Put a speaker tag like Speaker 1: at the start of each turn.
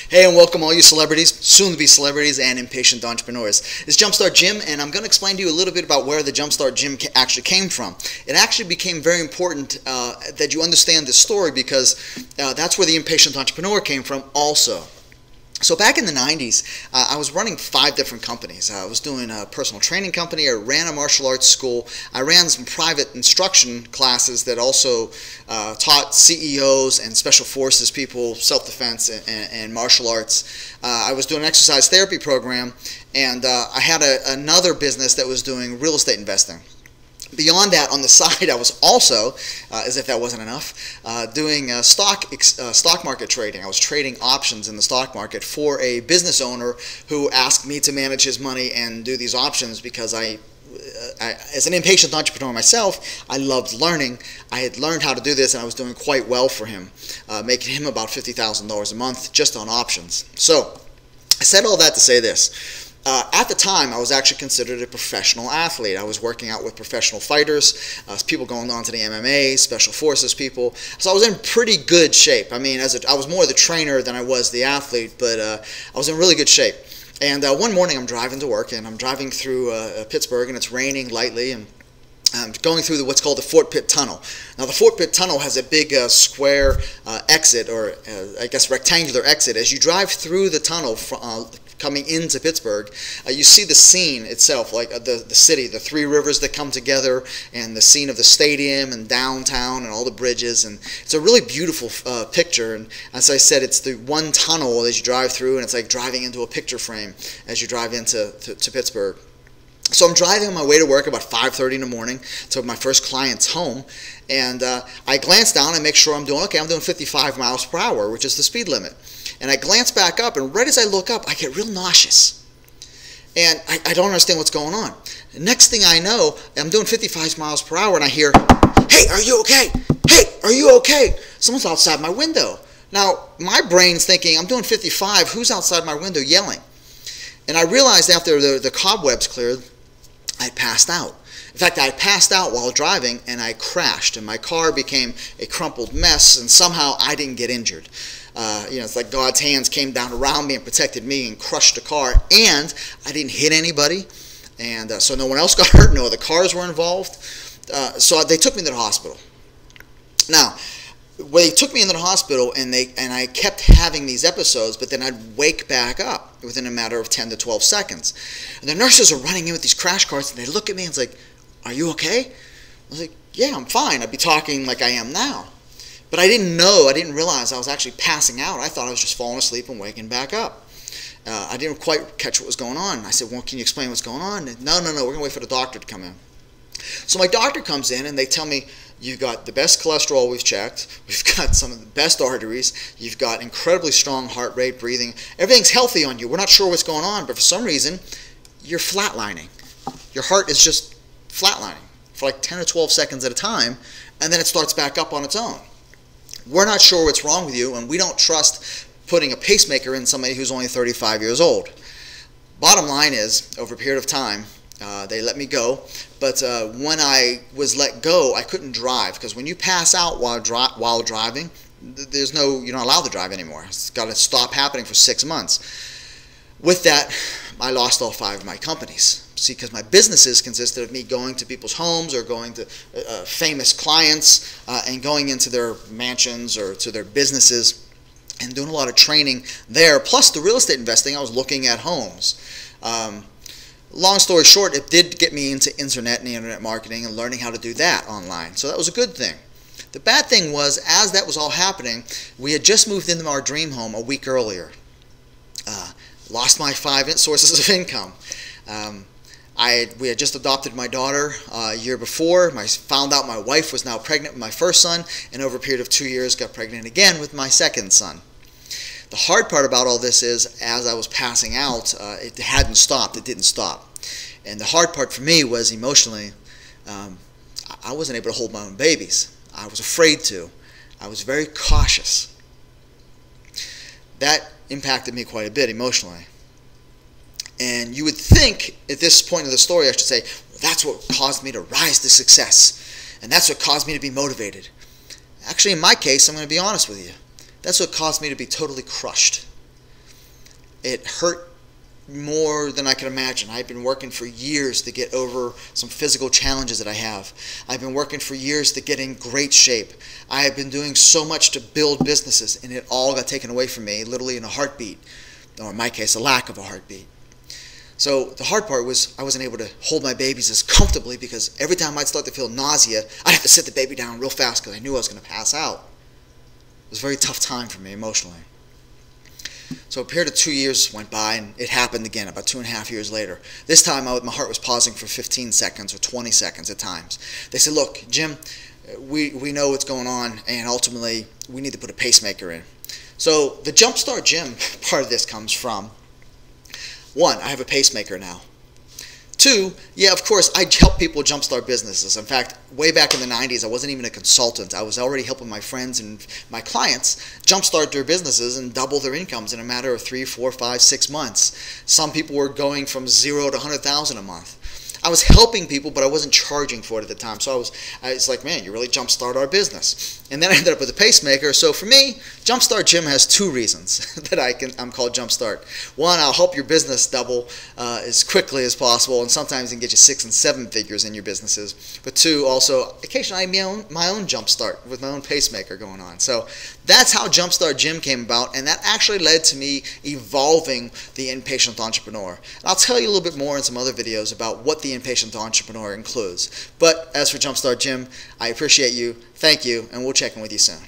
Speaker 1: Hey, and welcome all you celebrities, soon-to-be celebrities, and impatient entrepreneurs. It's Jumpstart Jim, and I'm going to explain to you a little bit about where the Jumpstart Jim actually came from. It actually became very important that you understand this story because that's where the impatient entrepreneur came from also. So back in the 90s, I was running 5 different companies. I was doing a personal training company, I ran a martial arts school, I ran some private instruction classes that also taught CEOs and special forces people self-defense and martial arts. I was doing an exercise therapy program, and I had another business that was doing real estate investing. Beyond that, on the side, I was also, as if that wasn't enough, doing stock market trading. I was trading options in the stock market for a business owner who asked me to manage his money and do these options because as an impatient entrepreneur myself, I loved learning. I had learned how to do this, and I was doing quite well for him, making him about $50,000 a month just on options. So I said all that to say this. At the time, I was actually considered a professional athlete. I was working out with professional fighters, people going on to the MMA, special forces people. So I was in pretty good shape. I mean, I was more the trainer than I was the athlete, but I was in really good shape. And one morning, I'm driving to work, and I'm driving through Pittsburgh, and it's raining lightly, and I'm going through what's called the Fort Pitt Tunnel. Now, the Fort Pitt Tunnel has a big square exit, or I guess rectangular exit. As you drive through the tunnel coming into Pittsburgh, you see the scene itself, like the city, the 3 rivers that come together, and the scene of the stadium and downtown and all the bridges. And it's a really beautiful picture. And as I said, it's the one tunnel as you drive through, and it's like driving into a picture frame as you drive into Pittsburgh. So I'm driving on my way to work about 5:30 in the morning to my first client's home, and I glance down and make sure I'm doing okay. I'm doing 55 miles per hour, which is the speed limit. And I glance back up, and right as I look up, I get real nauseous. And I don't understand what's going on. The next thing I know, I'm doing 55 miles per hour, and I hear, "Hey, are you okay? Hey, are you okay?" Someone's outside my window. Now, my brain's thinking, I'm doing 55, who's outside my window yelling? And I realized after the cobwebs cleared, I passed out. In fact, I passed out while driving, and I crashed, and my car became a crumpled mess, and somehow I didn't get injured. It's like God's hands came down around me and protected me and crushed the car, and I didn't hit anybody, and so no one else got hurt, no other cars were involved. So they took me to the hospital. Now, they took me into the hospital, and I kept having these episodes, but then I'd wake back up within a matter of 10 to 12 seconds. And the nurses are running in with these crash carts, and they look at me and it's like, "Are you okay?" I was like, "Yeah, I'm fine. I'd be talking like I am now." But I didn't realize I was actually passing out. I thought I was just falling asleep and waking back up. I didn't quite catch what was going on. I said, "Well, can you explain what's going on?" And, No, we're going to wait for the doctor to come in. So my doctor comes in, and they tell me, "You've got the best cholesterol we've checked. We've got some of the best arteries. You've got incredibly strong heart rate, breathing. Everything's healthy on you. We're not sure what's going on, but for some reason, you're flatlining. Your heart is just flatlining for like 10 or 12 seconds at a time, and then it starts back up on its own. We're not sure what's wrong with you, and we don't trust putting a pacemaker in somebody who's only 35 years old." Bottom line is, over a period of time, they let me go, but when I was let go, I couldn't drive, because when you pass out while driving, you're not allowed to drive anymore. It's got to stop happening for 6 months. With that, I lost all 5 of my companies. See, because my businesses consisted of me going to people's homes or going to famous clients and going into their mansions or to their businesses and doing a lot of training there. Plus the real estate investing, I was looking at homes. Long story short, it did get me into internet and internet marketing and learning how to do that online. So that was a good thing. The bad thing was, as that was all happening, we had just moved into our dream home a week earlier. Lost my 5 sources of income. We had just adopted my daughter a year before. I found out my wife was now pregnant with my first son, and over a period of 2 years got pregnant again with my second son. The hard part about all this is, as I was passing out, it hadn't stopped. It didn't stop. And the hard part for me was emotionally, I wasn't able to hold my own babies. I was afraid to. I was very cautious. That impacted me quite a bit emotionally. And you would think, at this point of the story, I should say, that's what caused me to rise to success. And that's what caused me to be motivated. Actually, in my case, I'm going to be honest with you. That's what caused me to be totally crushed. It hurt more than I could imagine. I've been working for years to get over some physical challenges that I have. I've been working for years to get in great shape. I have been doing so much to build businesses, and it all got taken away from me, literally in a heartbeat, or in my case, a lack of a heartbeat. So the hard part was I wasn't able to hold my babies as comfortably because every time I'd start to feel nausea, I'd have to sit the baby down real fast because I knew I was going to pass out. It was a very tough time for me emotionally. So a period of 2 years went by, and it happened again about 2.5 years later. This time my heart was pausing for 15 seconds or 20 seconds at times. They said, look, Jim, we know what's going on, and ultimately we need to put a pacemaker in. So the Jumpstart Gym part of this comes from, one, I have a pacemaker now. Two, yeah, of course, I help people jumpstart businesses. In fact, way back in the 90s, I wasn't even a consultant. I was already helping my friends and my clients jumpstart their businesses and double their incomes in a matter of 3, 4, 5, 6 months. Some people were going from 0 to 100,000 a month. I was helping people, but I wasn't charging for it at the time. So I was like, man, you really jumpstart our business. And then I ended up with a pacemaker. So for me, Jumpstart Gym has 2 reasons that I'm called Jumpstart. One, I'll help your business double as quickly as possible, and sometimes I can get you 6 and 7 figures in your businesses. But 2, also, occasionally I have my own Jumpstart with my own pacemaker going on. So that's how Jumpstart Gym came about, and that actually led to me evolving the Inpatient Entrepreneur. And I'll tell you a little bit more in some other videos about what the Inpatient Entrepreneur includes. But as for Jumpstart Gym, I appreciate you, thank you, and we'll check in with you soon.